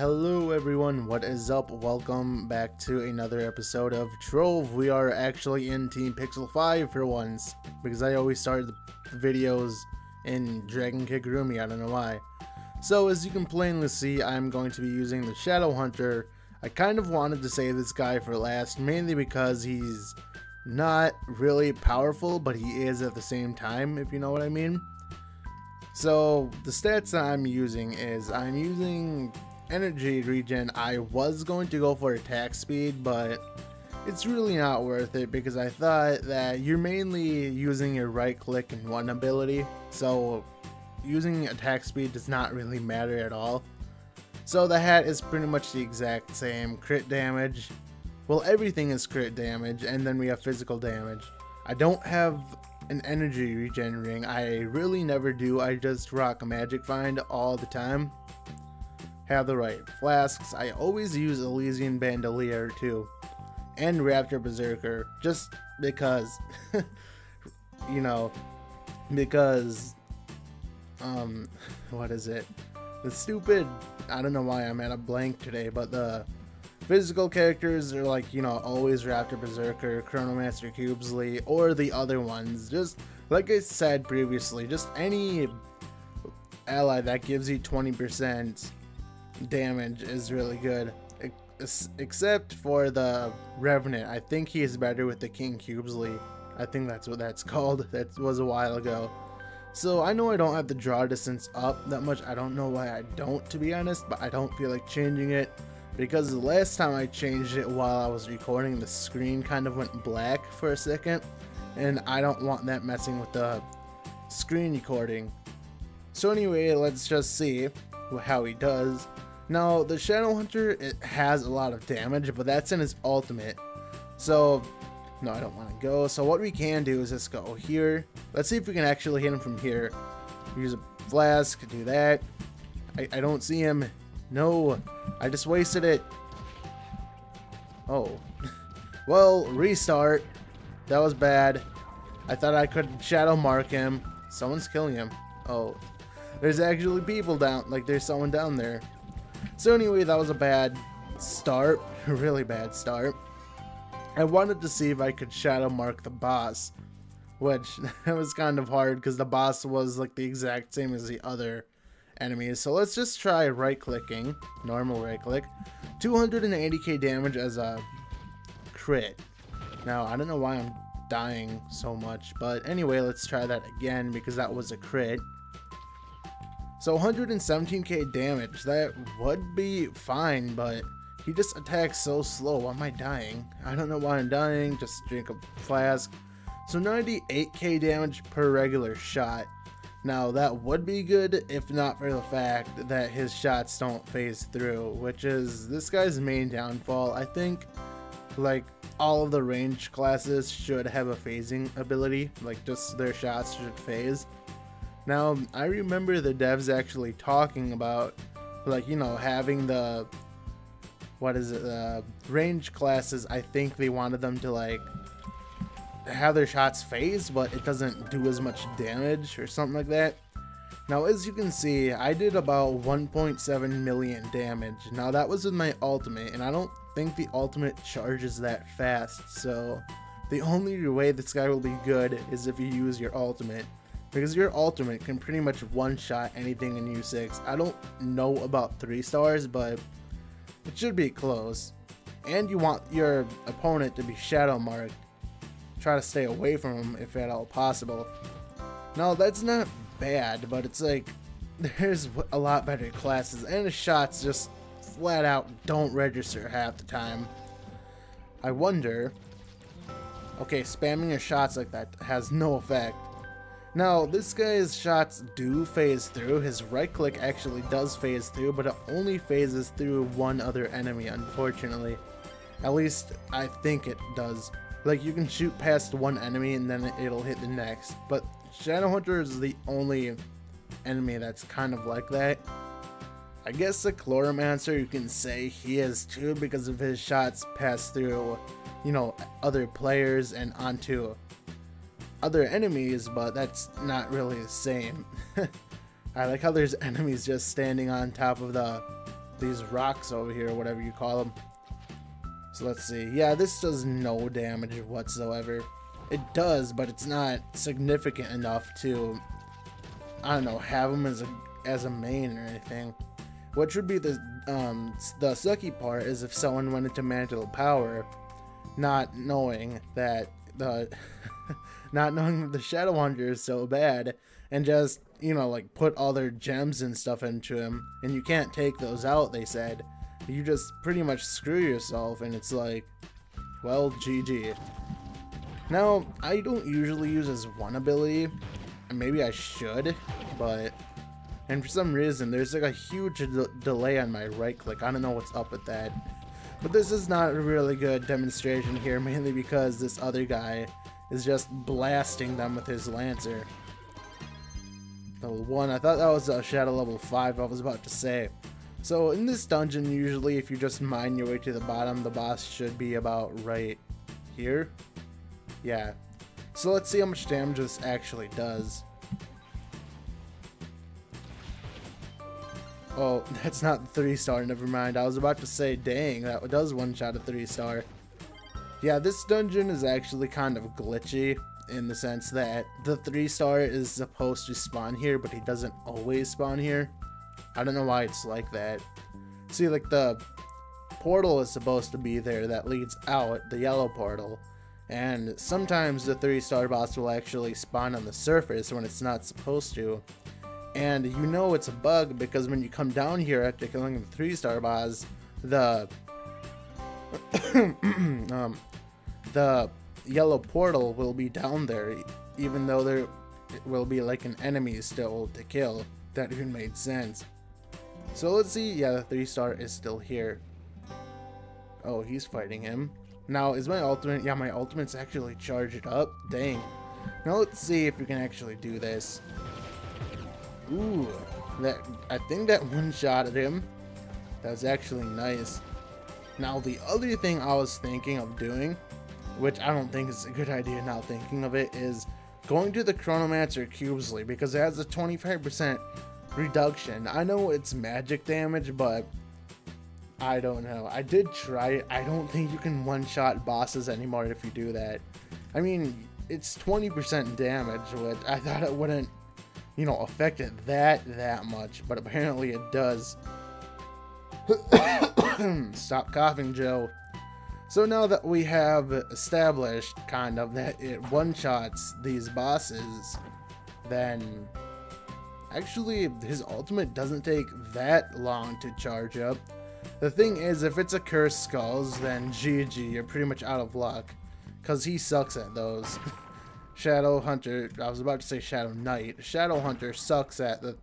Hello everyone, what is up? Welcome back to another episode of Trove. We are actually in Team Pixel 5 for once, because I always start the videos in Dragon Kigurumi, I don't know why. So as you can plainly see, I'm going to be using the Shadow Hunter. I kind of wanted to save this guy for last, mainly because he's not really powerful, but he is at the same time, if you know what I mean. So the stats that I'm using is I'm using energy regen. I was going to go for attack speed, but it's really not worth it because I thought that you're mainly using your right click and one ability, so using attack speed does not really matter at all. So the hat is pretty much the exact same. Crit damage, well, everything is crit damage, and then we have physical damage. I don't have an energy regen ring. I really never do. I just rock a magic find all the time. Have the right flasks. I always use Elysian Bandolier too, and Raptor Berserker, just because you know, because what is it, the stupid, I don't know why I'm at a blank today, but the physical characters are like, you know, always Raptor Berserker, Chronomaster Cubesley, or the other ones. Just like I said previously, just any ally that gives you 20% damage is really good, except for the Revenant. I think he is better with the King Cubesley. I think that's what that's called. That was a while ago. So I know I don't have the draw distance up that much. I don't know why I don't, to be honest, but I don't feel like changing it because the last time I changed it while I was recording, the screen kind of went black for a second, and I don't want that messing with the screen recording. So anyway, let's just see how he does. Now, the Shadow Hunter, it has a lot of damage, but that's in his ultimate. So, no, I don't want to go. So what we can do is just go here. Let's see if we can actually hit him from here. Use a flask, do that. I don't see him. No, I just wasted it. Oh. Well, restart. That was bad. I thought I could shadow mark him. Someone's killing him. Oh. There's actually people down, like there's someone down there. So anyway, that was a bad start, a really bad start. I wanted to see if I could shadow mark the boss, which that was kind of hard because the boss was like the exact same as the other enemies. So let's just try right clicking, normal right click, 280k damage as a crit. Now I don't know why I'm dying so much, but anyway, let's try that again because that was a crit. So 117k damage, that would be fine, but he just attacks so slow. Why am I dying? I don't know why I'm dying, just drink a flask. So 98k damage per regular shot. Now that would be good if not for the fact that his shots don't phase through, which is this guy's main downfall. I think like all of the range classes should have a phasing ability, like just their shots should phase. Now, I remember the devs actually talking about, like, you know, having the, what is it, range classes. I think they wanted them to, like, have their shots phase, but it doesn't do as much damage or something like that. Now, as you can see, I did about 1.7 million damage. Now, that was with my ultimate, and I don't think the ultimate charges that fast, so the only way this guy will be good is if you use your ultimate. Because your ultimate can pretty much one-shot anything in U6. I don't know about 3 stars, but it should be close. And you want your opponent to be shadow marked. Try to stay away from him if at all possible. Now that's not bad, but it's like there's a lot better classes, and the shots just flat out don't register half the time. I wonder. Okay, spamming your shots like that has no effect. Now, this guy's shots do phase through. His right click actually does phase through, but it only phases through one other enemy, unfortunately. At least, I think it does. Like, you can shoot past one enemy and then it'll hit the next. But Shadow Hunter is the only enemy that's kind of like that. I guess the Chloromancer, you can say he is too, because of his shots pass through, you know, other players and onto other enemies, but that's not really the same. I like how there's enemies just standing on top of the these rocks over here, whatever you call them. So let's see. Yeah, this does no damage whatsoever. It does, but it's not significant enough to, I don't know, have them as a main or anything. What should be the sucky part is if someone went into Mantle of Power, not knowing that the Shadow Hunter is so bad, and just, you know, like put all their gems and stuff into him, and you can't take those out, they said. You just pretty much screw yourself, and it's like, well, GG. Now, I don't usually use his one ability, and maybe I should, but, and for some reason, there's like a huge delay on my right click. I don't know what's up with that. But this is not a really good demonstration here, mainly because this other guy is just blasting them with his Lancer. Level 1, I thought that was a Shadow level 5, I was about to say. So in this dungeon, usually if you just mine your way to the bottom, the boss should be about right here. Yeah. So let's see how much damage this actually does. Oh, that's not the 3-star, never mind. I was about to say, dang, that does one-shot a 3-star. Yeah, this dungeon is actually kind of glitchy in the sense that the 3-star is supposed to spawn here, but he doesn't always spawn here. I don't know why it's like that. See, like the portal is supposed to be there that leads out, the yellow portal. And sometimes the 3-star boss will actually spawn on the surface when it's not supposed to. And you know it's a bug because when you come down here after killing the 3-star boss, the yellow portal will be down there, even though there will be like an enemy still to kill. That even made sense. So let's see. Yeah, the 3-star is still here. Oh, he's fighting him. Now, is my ultimate? Yeah, my ultimate's actually charged up. Dang. Now let's see if we can actually do this. Ooh, I think that one-shotted him. That was actually nice. Now, the other thing I was thinking of doing, which I don't think is a good idea now thinking of it, is going to the Chronomancer Cubesly, because it has a 25% reduction. I know it's magic damage, but I don't know. I did try it. I don't think you can one-shot bosses anymore if you do that. I mean, it's 20% damage, which I thought it wouldn't, you know, affect it that much, but apparently it does. Stop coughing, Joe. So now that we have established, kind of, that it one-shots these bosses, then actually his ultimate doesn't take that long to charge up. The thing is, if it's a Cursed Skulls, then GG, you're pretty much out of luck, because he sucks at those. Shadow Hunter, I was about to say Shadow Knight. Shadow Hunter sucks at the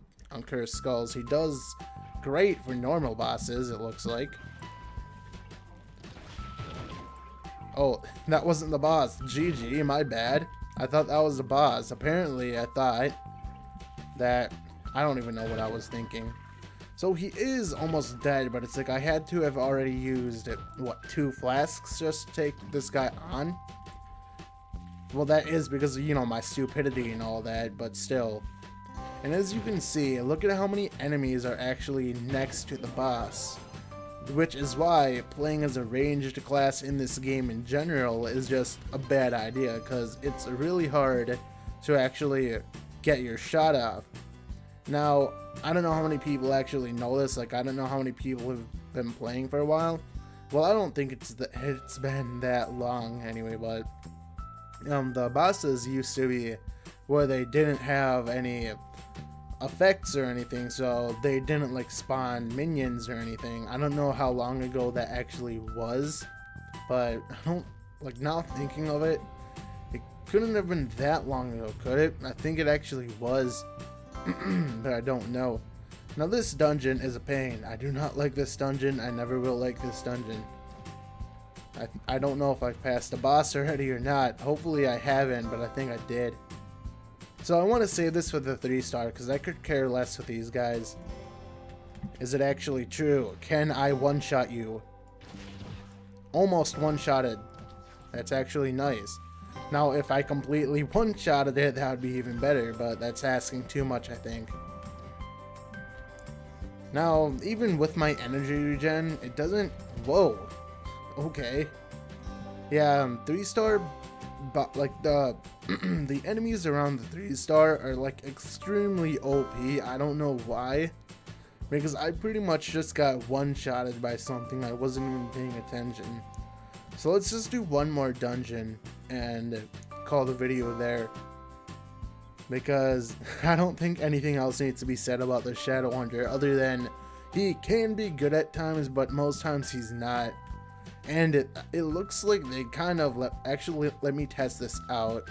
Cursed Skulls. He does great for normal bosses, it looks like. Oh, that wasn't the boss. GG, my bad. I thought that was the boss. Apparently, I thought that... I don't even know what I was thinking. So he is almost dead, but it's like I had to have already used, what, 2 flasks just to take this guy on? Well, that is because of, you know, my stupidity and all that, but still. And as you can see, look at how many enemies are actually next to the boss. Which is why playing as a ranged class in this game in general is just a bad idea, because it's really hard to actually get your shot off. Now, I don't know how many people actually know this, like I don't know how many people have been playing for a while. Well, I don't think it's been that long anyway, but the bosses used to be where they didn't have any effects or anything, so they didn't like spawn minions or anything. I don't know how long ago that actually was, but I don't, like, now thinking of it, it couldn't have been that long ago, could it? I think it actually was, but I don't know. Now this dungeon is a pain. I do not like this dungeon. I never will like this dungeon. I don't know if I've passed the boss already or not. Hopefully I haven't, but I think I did. So I want to save this for the 3-star, because I could care less with these guys. Is it actually true? Can I one-shot you? Almost one-shotted. That's actually nice. Now, if I completely one-shotted it, that would be even better, but that's asking too much, I think. Now, even with my energy regen, it doesn't... Whoa. Okay. Yeah, 3-star... But, like, the... the enemies around the 3-star are, like, extremely OP. I don't know why. Because I pretty much just got one-shotted by something. I wasn't even paying attention. So let's just do one more dungeon and call the video there. Because I don't think anything else needs to be said about the Shadow Hunter other than he can be good at times, but most times he's not. And it looks like they kind of actually let me test this out.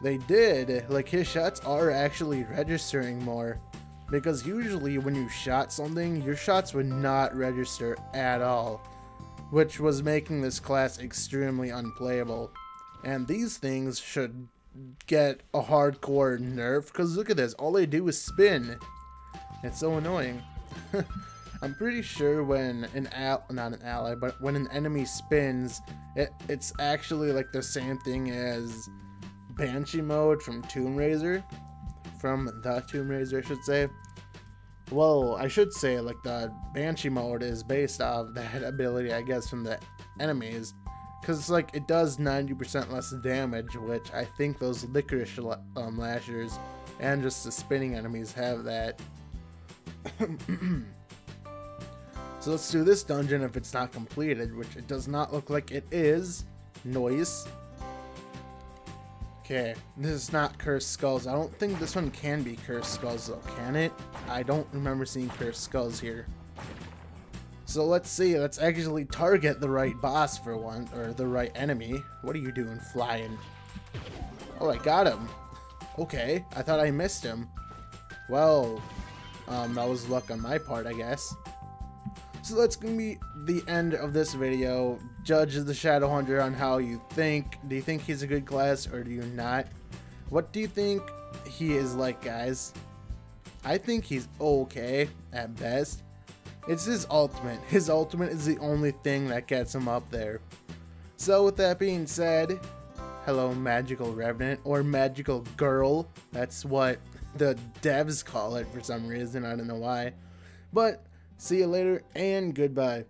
They did. Like, his shots are actually registering more. Because usually when you shot something, your shots would not register at all. Which was making this class extremely unplayable. And these things should get a hardcore nerf, because look at this, all they do is spin. It's so annoying. I'm pretty sure when not an ally, but when an enemy spins, it's actually like the same thing as Banshee mode from the Tomb Raider, I should say. Well, I should say like the Banshee mode is based off that ability, I guess, from the enemies. Because it's like it does 90% less damage, which I think those licorice lashers and just the spinning enemies have that. So let's do this dungeon if it's not completed, which it does not look like it is. Noise. Okay, this is not Cursed Skulls. I don't think this one can be Cursed Skulls though, can it? I don't remember seeing Cursed Skulls here. So let's see, let's actually target the right boss for one, or the right enemy. What are you doing flying? Oh, I got him. Okay, I thought I missed him. Well, that was luck on my part, I guess. So that's gonna be the end of this video. Judge the Shadow Hunter on how you think. Do you think he's a good class or do you not? What do you think he is like, guys? I think he's okay at best. It's his ultimate. His ultimate is the only thing that gets him up there. So with that being said, hello Magical Revenant, or Magical Girl. That's what the devs call it for some reason. I don't know why. But see you later and goodbye.